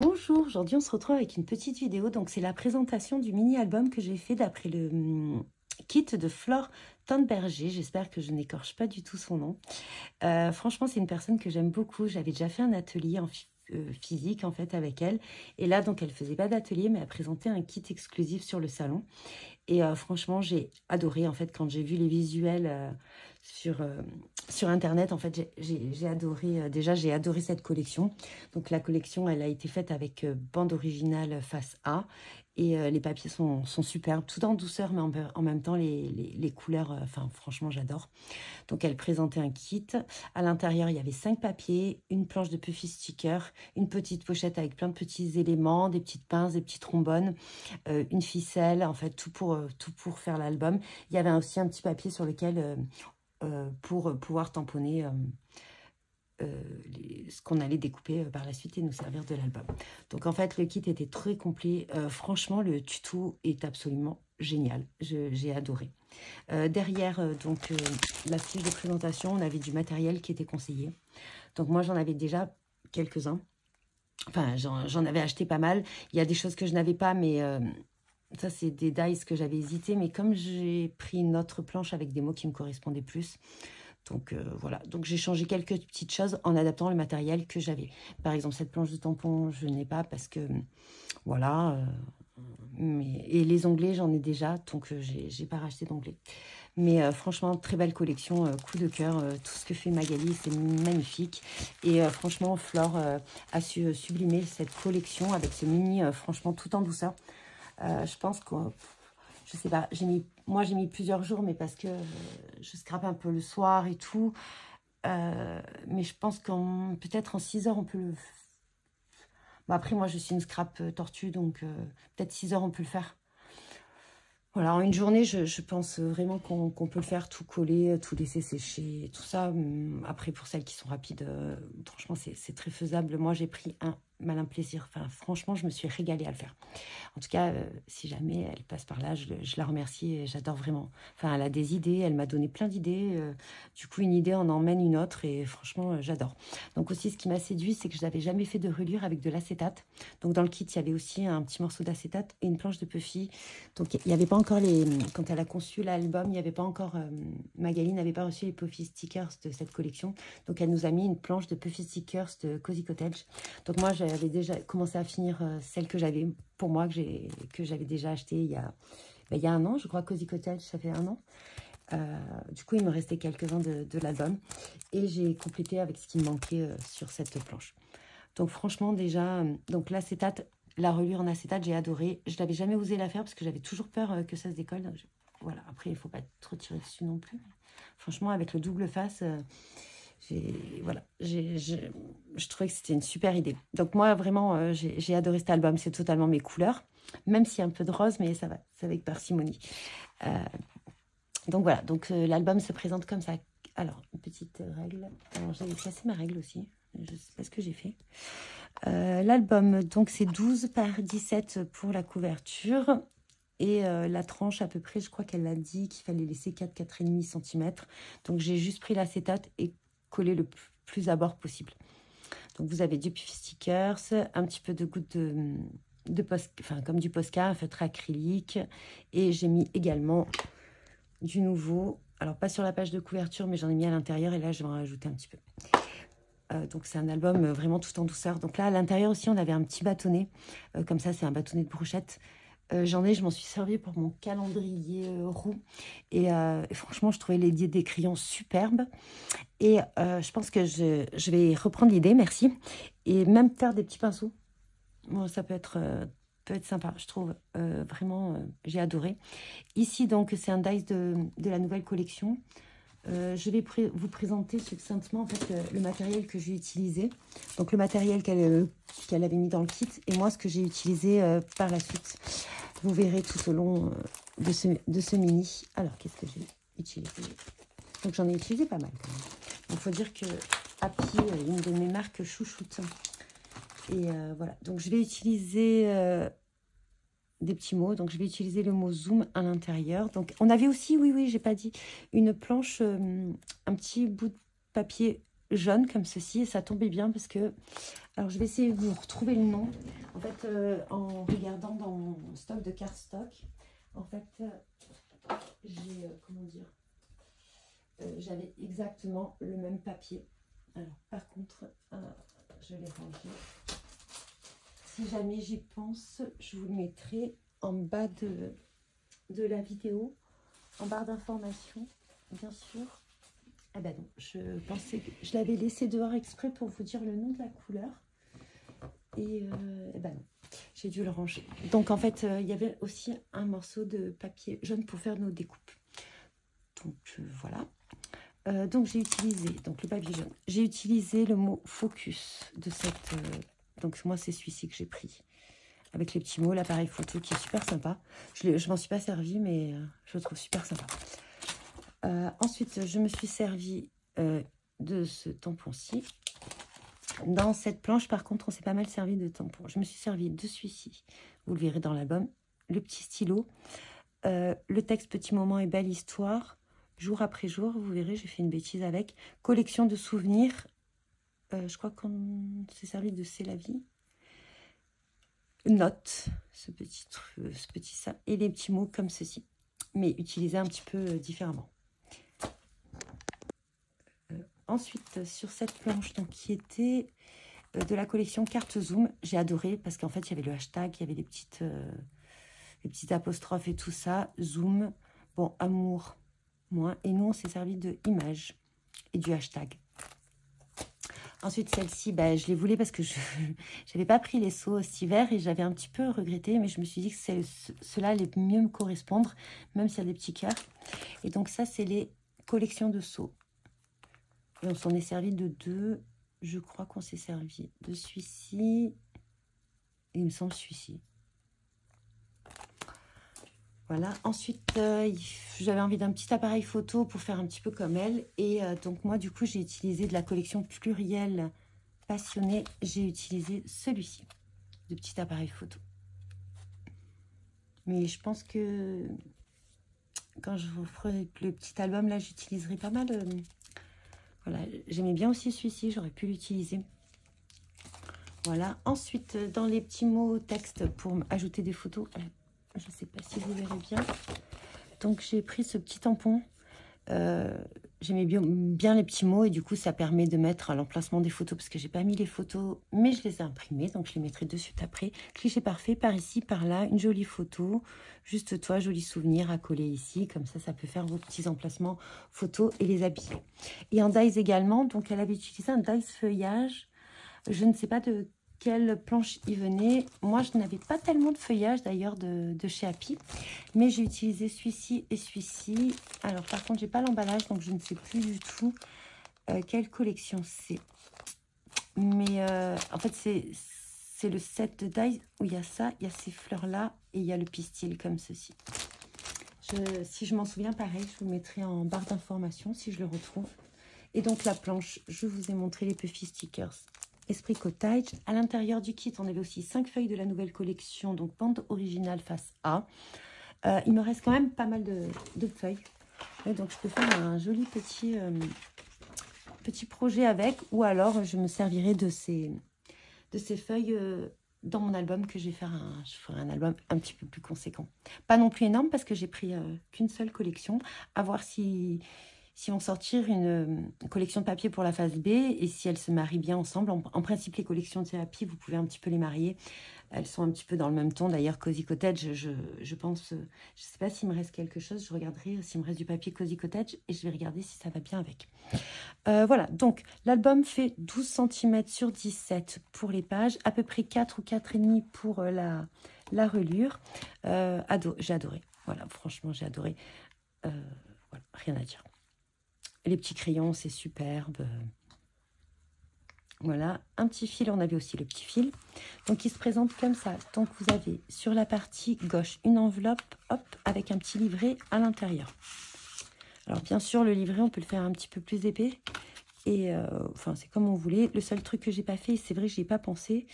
Bonjour, aujourd'hui on se retrouve avec une petite vidéo. Donc c'est la présentation du mini-album que j'ai fait d'après le kit de Flore Tandberger. J'espère que je n'écorche pas du tout son nom. Franchement, c'est une personne que j'aime beaucoup. J'avais déjà fait un atelier en physique en fait avec elle. Et là, donc elle faisait pas d'atelier, mais elle présentait un kit exclusif sur le salon. Et franchement, j'ai adoré en fait quand j'ai vu les visuels sur Internet. En fait, j'ai adoré, déjà, j'ai adoré cette collection. Donc, la collection, elle a été faite avec bande originale face A. Et les papiers sont superbes, tout en douceur, mais en même temps, les couleurs, enfin, franchement, j'adore. Donc, elle présentait un kit. À l'intérieur, il y avait 5 papiers, une planche de puffy sticker, une petite pochette avec plein de petits éléments, des petites pinces, des petits trombones, une ficelle, en fait, tout pour faire l'album. Il y avait aussi un petit papier sur lequel, pour pouvoir tamponner ce qu'on allait découper par la suite et nous servir de l'album. Donc, en fait, le kit était très complet. Franchement, le tuto est absolument génial. J'ai adoré. Derrière, donc, la fiche de présentation, on avait du matériel qui était conseillé. Donc, moi, j'en avais déjà quelques-uns. Enfin, j'en avais acheté pas mal. Il y a des choses que je n'avais pas, mais ça, c'est des dies que j'avais hésité. Mais comme j'ai pris une autre planche avec des mots qui me correspondaient plus, donc voilà. Donc j'ai changé quelques petites choses en adaptant le matériel que j'avais. Par exemple, cette planche de tampon, je n'ai pas parce que, voilà. Et les onglets, j'en ai déjà, donc j'ai pas racheté d'onglets. Mais franchement, très belle collection, coup de cœur. Tout ce que fait Magali, c'est magnifique. Et franchement, Flore a su sublimer cette collection avec ce mini, franchement, tout en douceur. Je pense que, je sais pas, moi j'ai mis plusieurs jours, mais parce que je scrape un peu le soir et tout. Mais je pense qu'en peut-être en 6 heures, on peut le... Bon, après, moi, je suis une scrap tortue, donc peut-être 6 heures, on peut le faire. Voilà, en une journée, je pense vraiment qu'on peut le faire, tout coller, tout laisser sécher, tout ça. Après, pour celles qui sont rapides, franchement, c'est très faisable. Moi, j'ai pris un malin plaisir. Enfin, franchement, je me suis régalée à le faire. En tout cas, si jamais elle passe par là, je la remercie et j'adore vraiment. Enfin, elle a des idées, elle m'a donné plein d'idées. Du coup, une idée en emmène une autre et franchement, j'adore. Donc aussi, ce qui m'a séduit, c'est que je n'avais jamais fait de reliure avec de l'acétate. Donc dans le kit, il y avait aussi un petit morceau d'acétate et une planche de puffy. Donc il n'y avait pas encore les... Quand elle a conçu l'album, il n'y avait pas encore... Magali n'avait pas reçu les puffy stickers de cette collection. Donc elle nous a mis une planche de puffy stickers de Cozy Cottage. Donc moi, j'avais déjà commencé à finir celle que j'avais pour moi, que j'avais déjà acheté il y a un an. Je crois Cozy Cottage, ça fait un an. Du coup, il me restait quelques-uns de l'album. Et j'ai complété avec ce qui me manquait sur cette planche. Donc franchement, déjà, donc l'acétate, la reliure en acétate, j'ai adoré. Je n'avais jamais osé la faire parce que j'avais toujours peur que ça se décolle. Donc, voilà, après, il ne faut pas trop tirer dessus non plus. Franchement, avec le double face... voilà, je trouvais que c'était une super idée. Donc moi, vraiment, j'ai adoré cet album. C'est totalement mes couleurs, même s'il y a un peu de rose, mais ça va, c'est avec parcimonie. Donc voilà, donc l'album se présente comme ça. Alors, une petite règle. Alors, j'avais cassé ma règle aussi. Je ne sais pas ce que j'ai fait. L'album, donc c'est 12 par 17 pour la couverture. Et la tranche, à peu près, je crois qu'elle a dit qu'il fallait laisser 4,5 cm. Donc, j'ai juste pris l'acétate et collé le plus à bord possible. Donc, vous avez du puffy stickers, un petit peu de gouttes enfin, comme du Posca, un feutre acrylique. Et j'ai mis également du nouveau. Alors, pas sur la page de couverture, mais j'en ai mis à l'intérieur. Et là, je vais en rajouter un petit peu. Donc, c'est un album vraiment tout en douceur. Donc là, à l'intérieur aussi, on avait un petit bâtonnet. Comme ça, c'est un bâtonnet de brochette. Je m'en suis servi pour mon calendrier roux. Et franchement, je trouvais l'idée des crayons superbes. Et je pense que je vais reprendre l'idée, merci. Et même faire des petits pinceaux. Bon, ça peut être sympa, je trouve. Vraiment, j'ai adoré. Ici, donc, c'est un dice de la nouvelle collection. Je vais vous présenter succinctement en fait, le matériel que j'ai utilisé. Donc, le matériel qu'elle avait mis dans le kit. Et moi, ce que j'ai utilisé par la suite. Vous verrez tout au long de ce mini. Alors, qu'est-ce que j'ai utilisé? Donc, j'en ai utilisé pas mal quand même. Il faut dire que Happy est une de mes marques chouchoutes. Et voilà. Donc, je vais utiliser des petits mots. Donc, je vais utiliser le mot zoom à l'intérieur. Donc, on avait aussi, oui, j'ai pas dit, une planche, un petit bout de papier jaune comme ceci. Et ça tombait bien parce que Alors, je vais essayer de vous retrouver le nom. En fait, en regardant dans mon stock de cardstock, en fait, j'ai, comment dire, j'avais exactement le même papier. Alors, par contre, je l'ai rangé. Si jamais j'y pense, je vous le mettrai en bas de la vidéo, en barre d'informations, bien sûr. Ah ben non, je pensais que je l'avais laissé dehors exprès pour vous dire le nom de la couleur. Et ben non, j'ai dû le ranger. Donc en fait, il y avait aussi un morceau de papier jaune pour faire nos découpes. Donc voilà. Donc j'ai utilisé, donc le papier jaune, j'ai utilisé le mot focus de cette... donc moi c'est celui-ci que j'ai pris. Avec les petits mots, l'appareil photo qui est super sympa. Je m'en suis pas servi, mais je le trouve super sympa. Ensuite, je me suis servi de ce tampon-ci. Dans cette planche, par contre, on s'est pas mal servi de tampons. Je me suis servi de celui-ci. Vous le verrez dans l'album. Le petit stylo. Le texte Petit moment et belle histoire. Jour après jour, vous verrez, j'ai fait une bêtise avec. Collection de souvenirs. Je crois qu'on s'est servi de C'est la vie. Note, ce petit ça. Et les petits mots comme ceci. Mais utilisés un petit peu différemment. Ensuite, sur cette planche donc, qui était de la collection Carte Zoom, j'ai adoré parce qu'en fait, il y avait le hashtag, il y avait les petites apostrophes et tout ça. Zoom, bon, amour, moins. Et nous, on s'est servi de images et du hashtag. Ensuite, celle-ci, bah, je les voulais parce que je n'avais pas pris les seaux cet hiver et j'avais un petit peu regretté, mais je me suis dit que ceux-là allaient mieux me correspondre, même s'il y a des petits cœurs. Et donc ça, c'est les collections de seaux. Et on s'en est servi de deux. Je crois qu'on s'est servi de celui-ci. Et il me semble celui-ci. Voilà. Ensuite, j'avais envie d'un petit appareil photo pour faire un petit peu comme elle. Et donc, moi, du coup, j'ai utilisé de la collection Pluriel Passionné. J'ai utilisé celui-ci, de petit appareil photo. Mais je pense que quand je vous ferai le petit album, là, j'utiliserai pas mal... Voilà, j'aimais bien aussi celui-ci, j'aurais pu l'utiliser. Voilà, ensuite, dans les petits mots texte pour ajouter des photos, je ne sais pas si vous verrez bien. Donc, j'ai pris ce petit tampon. J'aimais bien les petits mots et du coup, ça permet de mettre à l'emplacement des photos parce que j'ai pas mis les photos, mais je les ai imprimées. Donc, je les mettrai de suite après. Cliché parfait, par ici, par là, une jolie photo. Juste toi, joli souvenir à coller ici. Comme ça peut faire vos petits emplacements photos et les habiller. Et en dies également, donc elle avait utilisé un dies feuillage. Je ne sais pas de quelle planche il venait. Moi, je n'avais pas tellement de feuillage d'ailleurs de chez Happy. Mais j'ai utilisé celui-ci et celui-ci. Alors, par contre, j'ai pas l'emballage, donc je ne sais plus du tout quelle collection c'est. Mais en fait, c'est le set de dies où il y a ça, il y a ces fleurs-là et il y a le pistil comme ceci. Si je m'en souviens, pareil, je vous mettrai en barre d'informations si je le retrouve. Et donc, la planche, je vous ai montré les Puffy Stickers Esprit Cottage. À l'intérieur du kit, on avait aussi 5 feuilles de la nouvelle collection, donc bande originale face A. Il me reste quand même pas mal de feuilles. Et donc, je peux faire un joli petit projet avec, ou alors je me servirai de ces feuilles dans mon album que je vais faire. Je ferai un album un petit peu plus conséquent. Pas non plus énorme parce que j'ai pris qu'une seule collection. À voir si vont sortir une collection de papier pour la phase B et si elles se marient bien ensemble. En principe, les collections de thérapie, vous pouvez un petit peu les marier. Elles sont un petit peu dans le même ton. D'ailleurs, Cozy Cottage, je pense... je ne sais pas s'il me reste quelque chose. Je regarderai s'il me reste du papier Cozy Cottage et je vais regarder si ça va bien avec. Voilà, donc l'album fait 12 cm sur 17 pour les pages. À peu près 4 ou 4,5 pour la relure. J'ai adoré. Voilà, franchement, j'ai adoré. Voilà, rien à dire. Les petits crayons, c'est superbe. Voilà, un petit fil, on avait aussi le petit fil. Donc, il se présente comme ça. Donc, vous avez sur la partie gauche une enveloppe, hop, avec un petit livret à l'intérieur. Alors, bien sûr, le livret, on peut le faire un petit peu plus épais. Et, enfin, c'est comme on voulait. Le seul truc que j'ai pas fait, c'est vrai que je n'y ai pas pensé.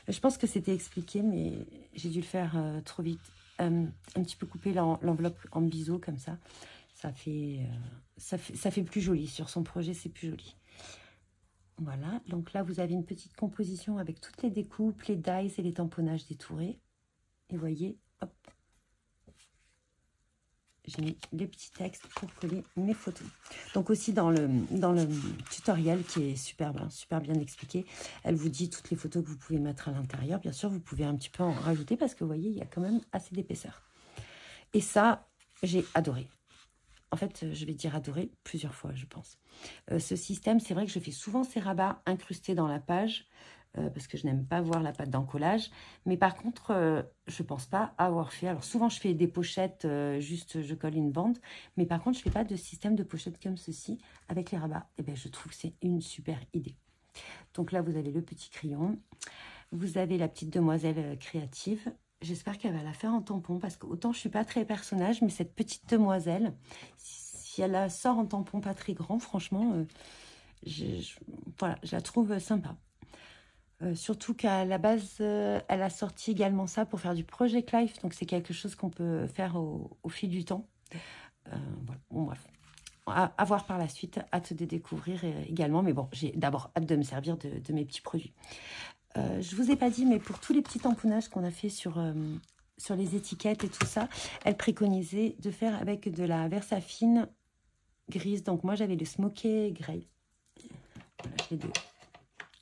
Je pense que c'était expliqué, mais j'ai dû le faire trop vite. Un petit peu couper l'enveloppe en biseau, comme ça. Ça fait plus joli. Sur son projet, c'est plus joli. Voilà, donc là, vous avez une petite composition avec toutes les découpes, les dies et les tamponnages détourés. Et voyez, hop, j'ai mis les petits textes pour coller mes photos. Donc aussi dans le tutoriel qui est super bien expliqué, elle vous dit toutes les photos que vous pouvez mettre à l'intérieur. Bien sûr, vous pouvez un petit peu en rajouter parce que vous voyez, il y a quand même assez d'épaisseur. Et ça, j'ai adoré. En fait, je vais dire adoré plusieurs fois, je pense. Ce système, c'est vrai que je fais souvent ces rabats incrustés dans la page parce que je n'aime pas voir la pâte d'encollage. Mais par contre, je ne pense pas avoir fait... Alors souvent, je fais des pochettes, juste je colle une bande. Mais par contre, je ne fais pas de système de pochette comme ceci avec les rabats. Et bien, je trouve que c'est une super idée. Donc là, vous avez le petit crayon. Vous avez la petite demoiselle créative. J'espère qu'elle va la faire en tampon parce que autant je ne suis pas très personnage, mais cette petite demoiselle, si elle la sort en tampon pas très grand, franchement, voilà, je la trouve sympa. Surtout qu'à la base, elle a sorti également ça pour faire du Project Life, donc c'est quelque chose qu'on peut faire au fil du temps. Voilà. Bon, bref. À voir par la suite, hâte de découvrir également, mais bon, j'ai d'abord hâte de me servir de mes petits produits. Je vous ai pas dit, mais pour tous les petits tamponnages qu'on a fait sur les étiquettes et tout ça, elle préconisait de faire avec de la Versafine grise. Donc moi, j'avais le Smoky Grey. Voilà, j'ai les deux.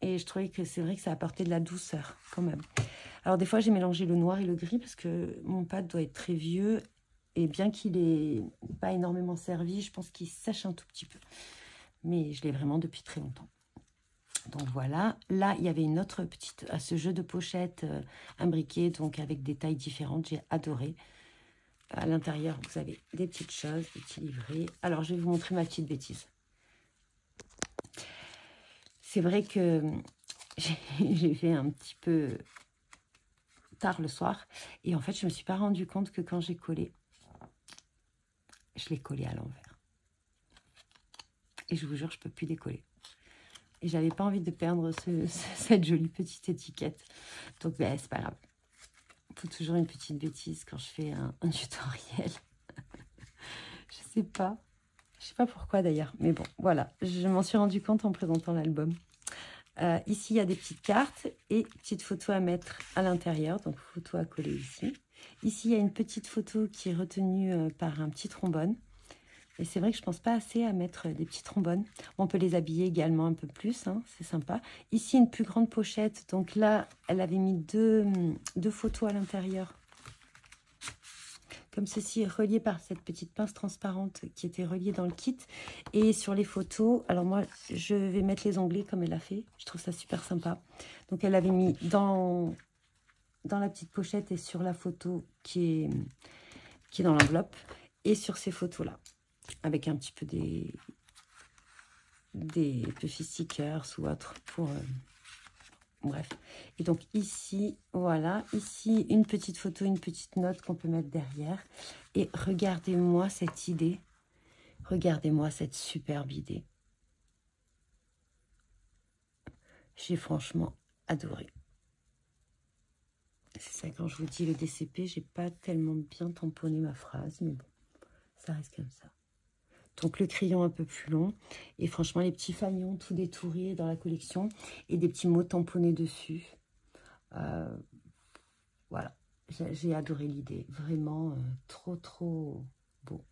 Et je trouvais que c'est vrai que ça apportait de la douceur quand même. Alors des fois, j'ai mélangé le noir et le gris parce que mon pad doit être très vieux. Et bien qu'il n'ait pas énormément servi, je pense qu'il sèche un tout petit peu. Mais je l'ai vraiment depuis très longtemps. Donc voilà, là il y avait une autre petite, à ce jeu de pochette imbriqué, donc avec des tailles différentes, j'ai adoré. À l'intérieur, vous avez des petites choses, des petits livrets. Alors je vais vous montrer ma petite bêtise. C'est vrai que j'ai fait un petit peu tard le soir, et en fait je ne me suis pas rendu compte que quand j'ai collé, je l'ai collé à l'envers. Et je vous jure, je ne peux plus décoller. Et j'avais pas envie de perdre cette jolie petite étiquette. Donc, ben, c'est pas grave. Il faut toujours une petite bêtise quand je fais un tutoriel. Je sais pas. Je sais pas pourquoi d'ailleurs. Mais bon, voilà. Je m'en suis rendu compte en présentant l'album. Ici, il y a des petites cartes et petites photos à mettre à l'intérieur. Donc, photo à coller ici. Ici, il y a une petite photo qui est retenue par un petit trombone. Et c'est vrai que je ne pense pas assez à mettre des petits trombones. On peut les habiller également un peu plus, hein, c'est sympa. Ici, une plus grande pochette. Donc là, elle avait mis deux photos à l'intérieur. Comme ceci, reliées par cette petite pince transparente qui était reliée dans le kit. Et sur les photos, alors moi, je vais mettre les onglets comme elle a fait. Je trouve ça super sympa. Donc elle avait mis dans la petite pochette et sur la photo qui est dans l'enveloppe. Et sur ces photos-là. Avec un petit peu des puffy stickers ou autre pour bref. Et donc ici, voilà, ici une petite photo, une petite note qu'on peut mettre derrière. Et regardez-moi cette idée, regardez-moi cette superbe idée. J'ai franchement adoré. C'est ça, quand je vous dis le DCP, j'ai pas tellement bien tamponné ma phrase, mais bon, ça reste comme ça. Donc le crayon un peu plus long. Et franchement, les petits fanions tout détourés dans la collection. Et des petits mots tamponnés dessus. Voilà. J'ai adoré l'idée. Vraiment trop beau.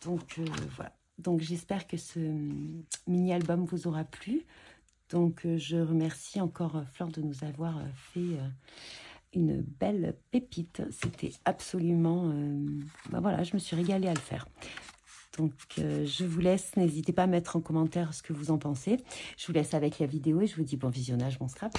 Donc voilà. Donc j'espère que ce mini-album vous aura plu. Donc je remercie encore Fleur de nous avoir fait une belle pépite. C'était absolument... voilà, je me suis régalée à le faire. Donc, je vous laisse. N'hésitez pas à mettre en commentaire ce que vous en pensez. Je vous laisse avec la vidéo et je vous dis bon visionnage, mon scrap.